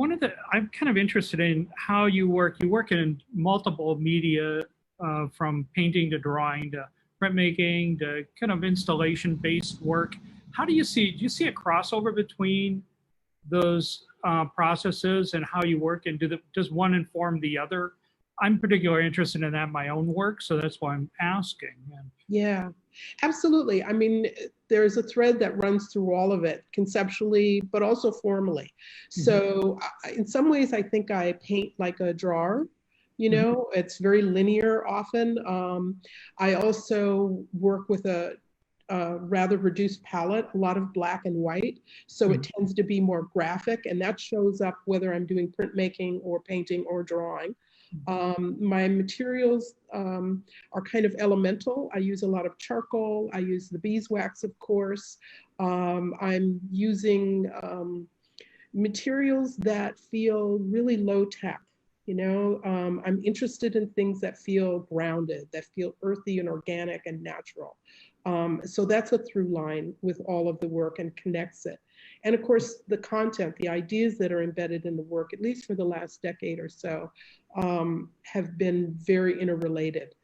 I'm kind of interested in how you work. You work in multiple media, from painting to drawing to printmaking to kind of installation-based work. Do you see a crossover between those processes and how you work, and does one inform the other? I'm particularly interested in that in my own work, so that's why I'm asking. Yeah, absolutely. I mean, there's a thread that runs through all of it, conceptually, but also formally. So in some ways, I think I paint like a drawer. You know, it's very linear often. I also work with a rather reduced palette, a lot of black and white. So it tends to be more graphic, and that shows up whether I'm doing printmaking or painting or drawing. My materials are kind of elemental. I use a lot of charcoal. I use the beeswax, of course. I'm using materials that feel really low tech. You know, I'm interested in things that feel grounded, that feel earthy and organic and natural. So that's a through line with all of the work and connects it. And of course, the content, the ideas that are embedded in the work, at least for the last decade or so, have been very interrelated.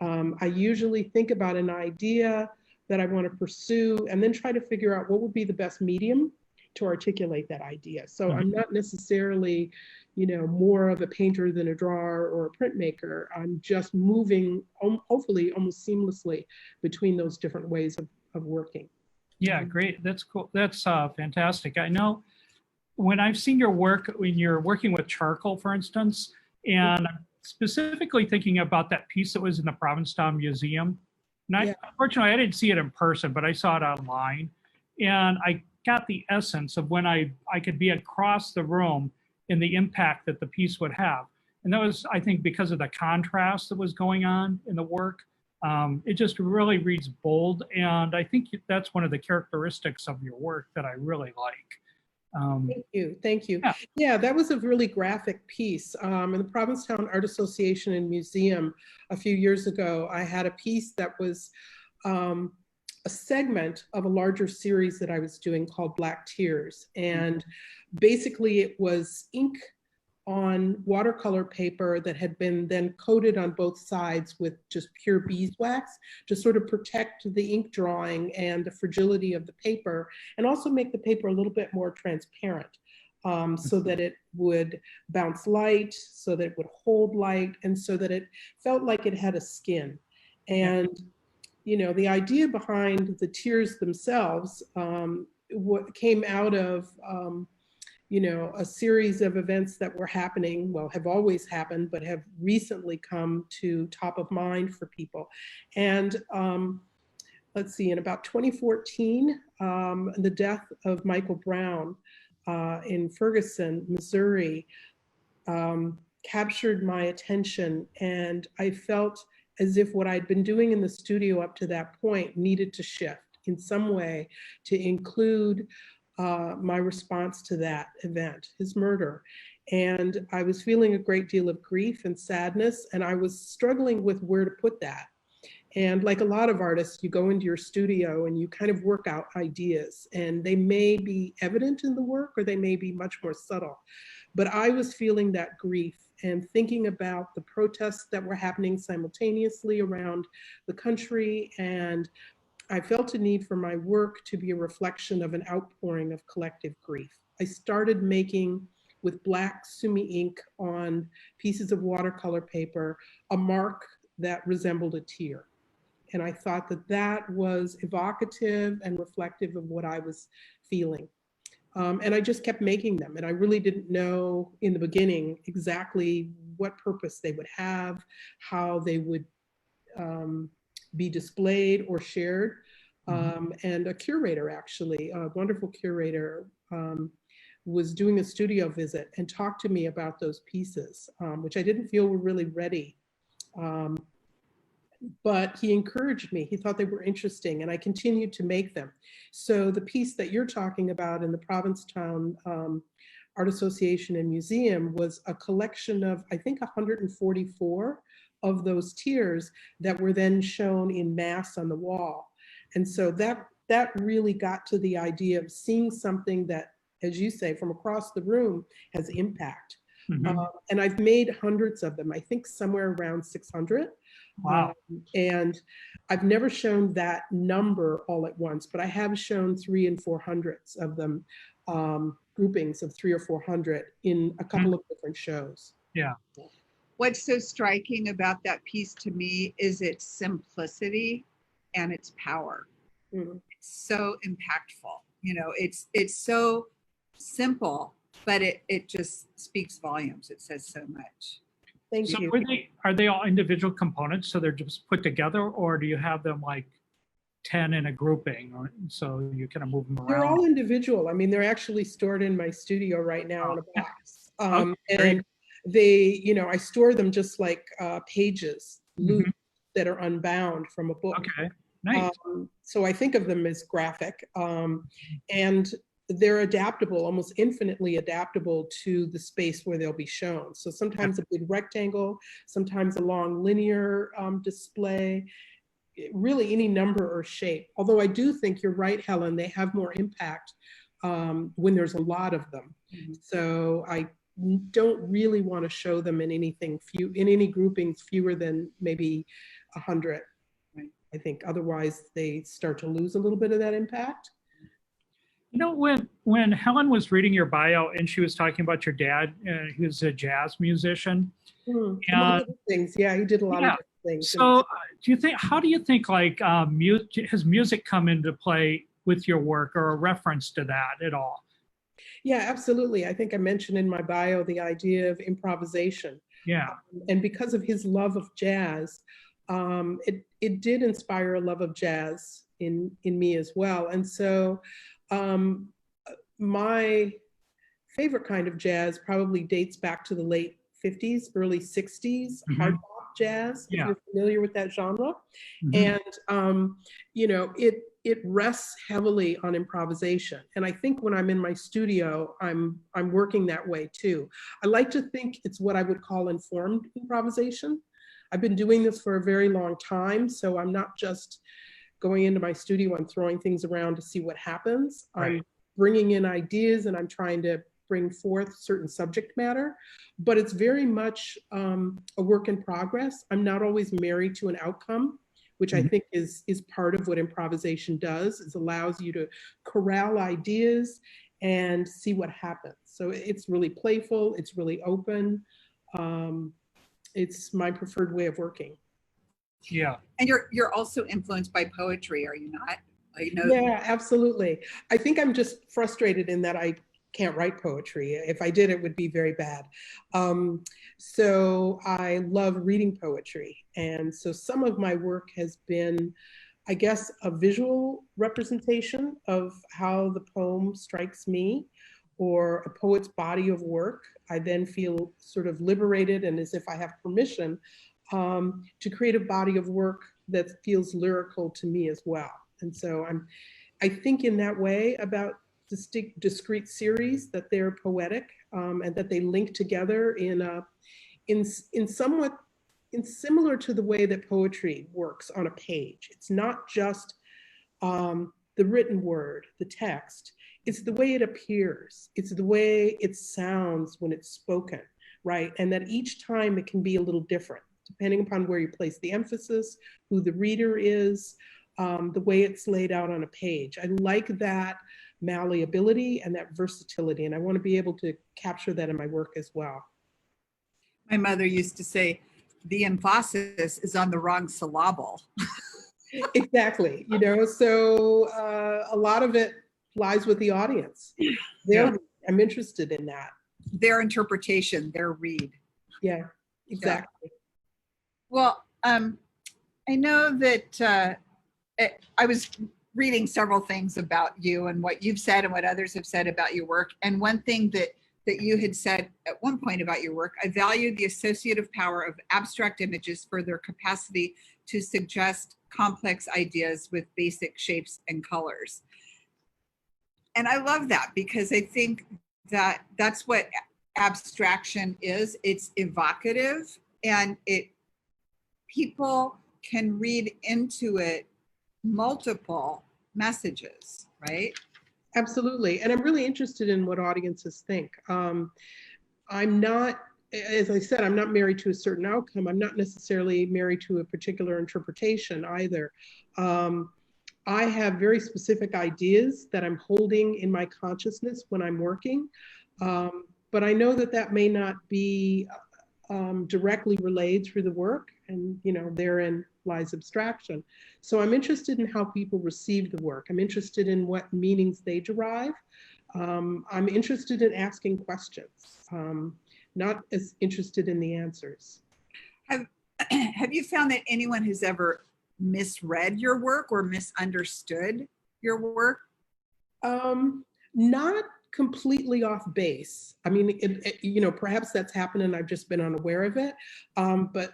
I usually think about an idea that I want to pursue and then try to figure out what would be the best medium to articulate that idea. So I'm not necessarily, you know, more of a painter than a drawer or a printmaker. I'm just moving, hopefully almost seamlessly between those different ways of working. Yeah, great. That's cool. That's fantastic. I know when I've seen your work, when you're working with charcoal, for instance, and I'm specifically thinking about that piece that was in the Provincetown Museum. And unfortunately, I didn't see it in person, but I saw it online. And I got the essence of when I could be across the room and the impact that the piece would have. And that was, I think, because of the contrast that was going on in the work. It just really reads bold. And I think that's one of the characteristics of your work that I really like. Thank you. Thank you. Yeah, that was a really graphic piece. In the Provincetown Art Association and Museum a few years ago, I had a piece that was a segment of a larger series that I was doing called Black Tears. And basically it was ink on watercolor paper that had been then coated on both sides with just pure beeswax to sort of protect the ink drawing and the fragility of the paper, and also make the paper a little bit more transparent, so that it would bounce light, so that it would hold light, and so that it felt like it had a skin. And you know, the idea behind the tears themselves, what came out of you know, a series of events that were happening, well, have always happened, but have recently come to top of mind for people. And let's see, in about 2014, the death of Michael Brown in Ferguson, Missouri, captured my attention. And I felt as if what I'd been doing in the studio up to that point needed to shift in some way to include my response to that event, his murder. And I was feeling a great deal of grief and sadness, and I was struggling with where to put that. And like a lot of artists, you go into your studio and you kind of work out ideas, and they may be evident in the work or they may be much more subtle. But I was feeling that grief and thinking about the protests that were happening simultaneously around the country, and I felt a need for my work to be a reflection of an outpouring of collective grief. I started making, with black sumi ink on pieces of watercolor paper, a mark that resembled a tear. And I thought that that was evocative and reflective of what I was feeling. And I just kept making them. And I really didn't know in the beginning exactly what purpose they would have, how they would be displayed or shared. And a curator, actually, a wonderful curator, was doing a studio visit and talked to me about those pieces, which I didn't feel were really ready. But he encouraged me. He thought they were interesting, and I continued to make them. So the piece that you're talking about in the Provincetown Art Association and Museum was a collection of, I think, 144 of those tears that were then shown in mass on the wall. And so that really got to the idea of seeing something that as you say, from across the room has impact. Mhm. And I've made hundreds of them, I think somewhere around 600. Wow. And I've never shown that number all at once, but I have shown 300 and 400s of them, groupings of 300 or 400 in a couple of different shows. Yeah. What's so striking about that piece to me is its simplicity and its power. Mm. It's so impactful. It's so simple, but it just speaks volumes. It says so much. Thank So you. are they all individual components? So they're just put together, or do you have them like 10 in a grouping, or so you kind of move them They're around? all individual. I mean, they're actually stored in my studio right now in a box. Okay, And they, I store them just like pages, loose, Mhm. that are unbound from a book. Okay, nice. So I think of them as graphic, and they're adaptable, almost infinitely adaptable to the space where they'll be shown. So sometimes a big rectangle, sometimes a long linear display, really any number or shape. Although I do think you're right, Helen, they have more impact when there's a lot of them. So I don't really want to show them in any groupings fewer than maybe 100. I think otherwise they start to lose a little bit of that impact. When Helen was reading your bio and she was talking about your dad, who's a jazz musician. Among And other things, yeah, he did a lot of different things. so how do you think like has music come into play with your work, or a reference to that at all? Yeah, absolutely. I think I mentioned in my bio the idea of improvisation. Yeah. And because of his love of jazz, it did inspire a love of jazz in me as well. And so my favorite kind of jazz probably dates back to the late 50s, early 60s, hard bop jazz, if you're familiar with that genre. And, it rests heavily on improvisation. And I think when I'm in my studio, I'm working that way too. I like to think it's what I would call informed improvisation. I've been doing this for a very long time, so I'm not just going into my studio and throwing things around to see what happens. Right. I'm bringing in ideas and I'm trying to bring forth certain subject matter, but it's very much a work in progress. I'm not always married to an outcome, which I think is part of what improvisation does. It allows you to corral ideas and see what happens. So it's really playful, it's really open. It's my preferred way of working. Yeah. And you're also influenced by poetry, are you not? Yeah, absolutely. I think I'm just frustrated in that I can't write poetry. If I did, it would be very bad. So I love reading poetry. And so some of my work has been, I guess, a visual representation of how the poem strikes me, or a poet's body of work. I then feel sort of liberated and as if I have permission to create a body of work that feels lyrical to me as well. And so I think in that way about discrete series, that they're poetic and that they link together in similar to the way that poetry works on a page. It's not just the written word, the text. It's the way it appears. It's the way it sounds when it's spoken, right? And that each time it can be a little different, depending upon where you place the emphasis, who the reader is, the way it's laid out on a page. I like that malleability and that versatility, and I want to be able to capture that in my work as well. My mother used to say, the emphasis is on the wrong syllable. Exactly. So a lot of it lies with the audience. I'm interested in that. Their interpretation, their read. Yeah, exactly. Yeah. Well, I know that I was reading several things about you and what you've said and what others have said about your work. And one thing that you had said at one point about your work, I value the associative power of abstract images for their capacity to suggest complex ideas with basic shapes and colors. And I love that, because I think that that's what abstraction is. It's evocative, and people can read into it multiple messages, right? Absolutely. And I'm really interested in what audiences think. I'm not, as I said, I'm not married to a certain outcome. I'm not necessarily married to a particular interpretation either. I have very specific ideas that I'm holding in my consciousness when I'm working. But I know that that may not be directly relayed through the work, and therein lies abstraction. So I'm interested in how people receive the work. I'm interested in what meanings they derive. I'm interested in asking questions, not as interested in the answers. Have you found that anyone has ever misread your work or misunderstood your work? Not completely off base. I mean, perhaps that's happened and I've just been unaware of it. But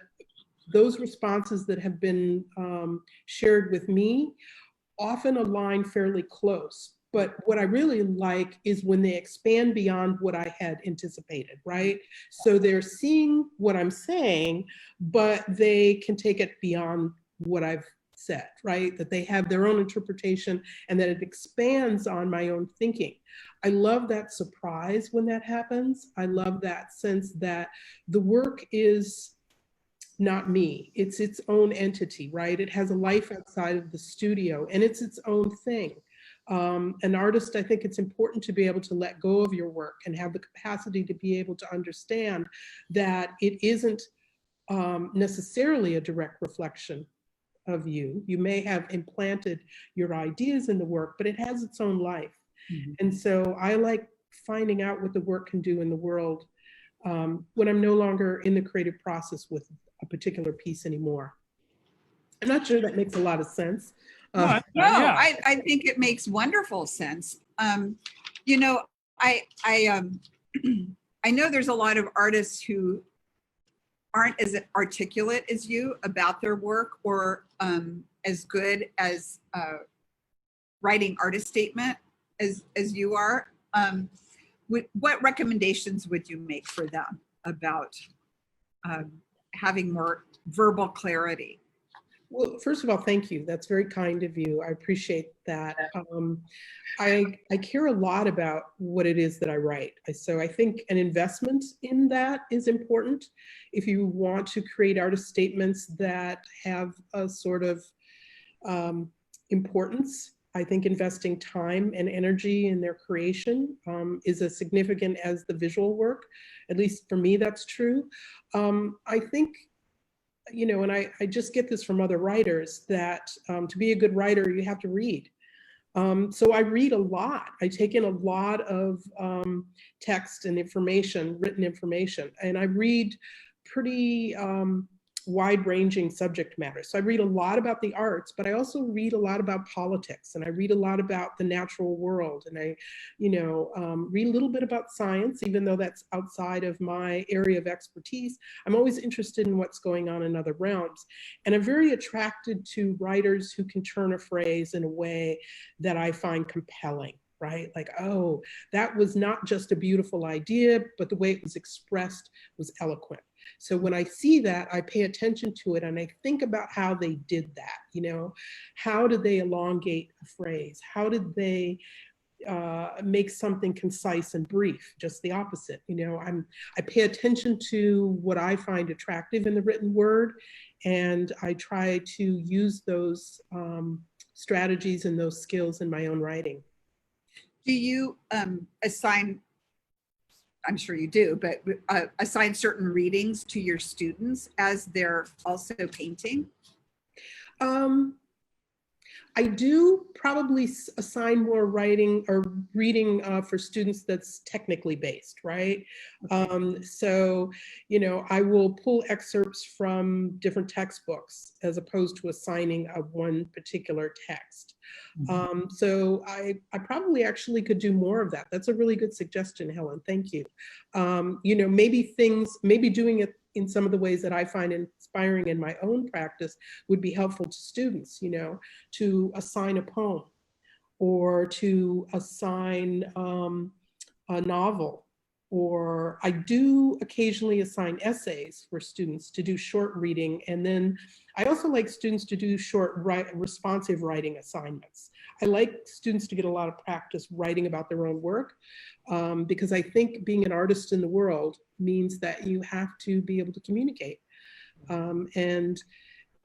those responses that have been shared with me often align fairly close. But what I really like is when they expand beyond what I had anticipated, right? So they're seeing what I'm saying, but they can take it beyond what I've said, right? That they have their own interpretation and that it expands on my own thinking. I love that surprise when that happens. I love that sense that the work is not me. It's its own entity, right? It has a life outside of the studio and it's its own thing. An artist, I think it's important to be able to let go of your work and have the capacity to be able to understand that it isn't necessarily a direct reflection of you. You may have implanted your ideas in the work, but it has its own life. Mm-hmm. And so I like finding out what the work can do in the world when I'm no longer in the creative process with a particular piece anymore. I'm not sure that makes a lot of sense. I think it makes wonderful sense. I know there's a lot of artists who aren't as articulate as you about their work or as good as writing artist statement as you are. What recommendations would you make for them about having more verbal clarity? Well, first of all, thank you. That's very kind of you. I appreciate that. I care a lot about what it is that I write. So I think an investment in that is important. If you want to create artist statements that have a sort of importance, I think investing time and energy in their creation is as significant as the visual work. At least for me, that's true. I think, and I just get this from other writers, that to be a good writer, you have to read. So I read a lot. I take in a lot of text and information, written information, and I read pretty wide-ranging subject matter. So I read a lot about the arts, but I also read a lot about politics, and I read a lot about the natural world, and I, read a little bit about science, even though that's outside of my area of expertise. I'm always interested in what's going on in other realms, and I'm very attracted to writers who can turn a phrase in a way that I find compelling. Right? Like, oh, that was not just a beautiful idea, but the way it was expressed was eloquent. So when I see that, I pay attention to it and I think about how they did that. How did they elongate a phrase? How did they make something concise and brief? Just the opposite. I pay attention to what I find attractive in the written word, and I try to use those strategies and those skills in my own writing. Do you assign, I'm sure you do, but assign certain readings to your students as they're also painting? I do probably assign more writing or reading for students that's technically based, right? So, I will pull excerpts from different textbooks as opposed to assigning a one particular text. So I probably actually could do more of that. That's a really good suggestion, Helen. Thank you. Maybe doing it in some of the ways that I find inspiring in my own practice would be helpful to students, to assign a poem or to assign a novel, or I do occasionally assign essays for students to do short reading. And then I also like students to do short responsive writing assignments. I like students to get a lot of practice writing about their own work, because I think being an artist in the world means that you have to be able to communicate. And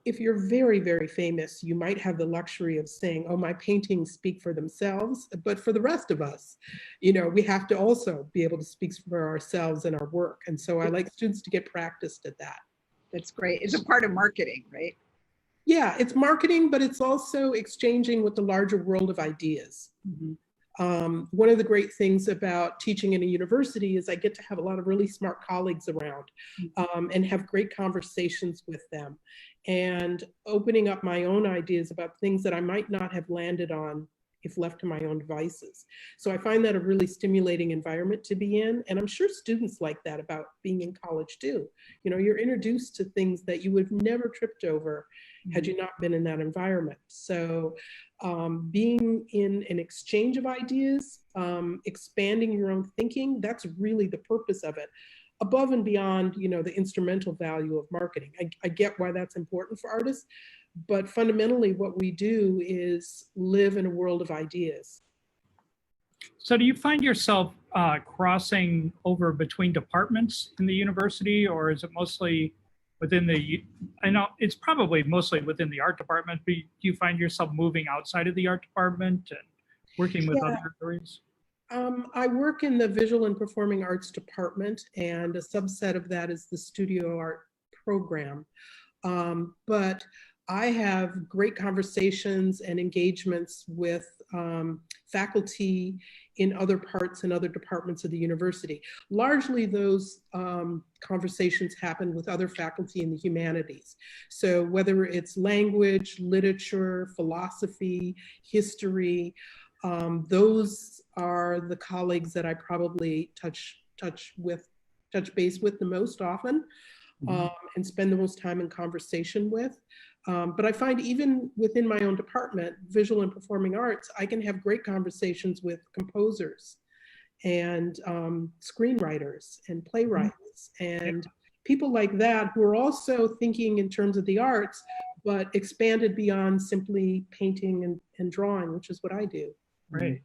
if you're very, very famous, you might have the luxury of saying, oh, my paintings speak for themselves. But for the rest of us, we have to also be able to speak for ourselves and our work. And so I like students to get practiced at that. That's great. It's a part of marketing, right? Yeah, it's marketing, but it's also exchanging with the larger world of ideas. One of the great things about teaching in a university is I get to have a lot of really smart colleagues around, and have great conversations with them, and opening up my own ideas about things that I might not have landed on if left to my own devices. So I find that a really stimulating environment to be in. And I'm sure students like that about being in college too. You're introduced to things that you would have never tripped over had you not been in that environment. So being in an exchange of ideas, expanding your own thinking, that's really the purpose of it. Above and beyond, the instrumental value of marketing. I get why that's important for artists, but fundamentally what we do is live in a world of ideas. So do you find yourself crossing over between departments in the university, or is it mostly within I know it's probably mostly within the art department, but do you find yourself moving outside of the art department and working with other areas? I work in the Visual and Performing Arts department, and a subset of that is the studio art program. But I have great conversations and engagements with faculty in other parts and other departments of the university. Largely those conversations happen with other faculty in the humanities. So whether it's language, literature, philosophy, history, those are the colleagues that I probably touch base with the most often, and spend the most time in conversation with. But I find even within my own department, Visual and Performing Arts, I can have great conversations with composers and screenwriters and playwrights and people like that who are also thinking in terms of the arts, but expanded beyond simply painting and drawing, which is what I do. Right.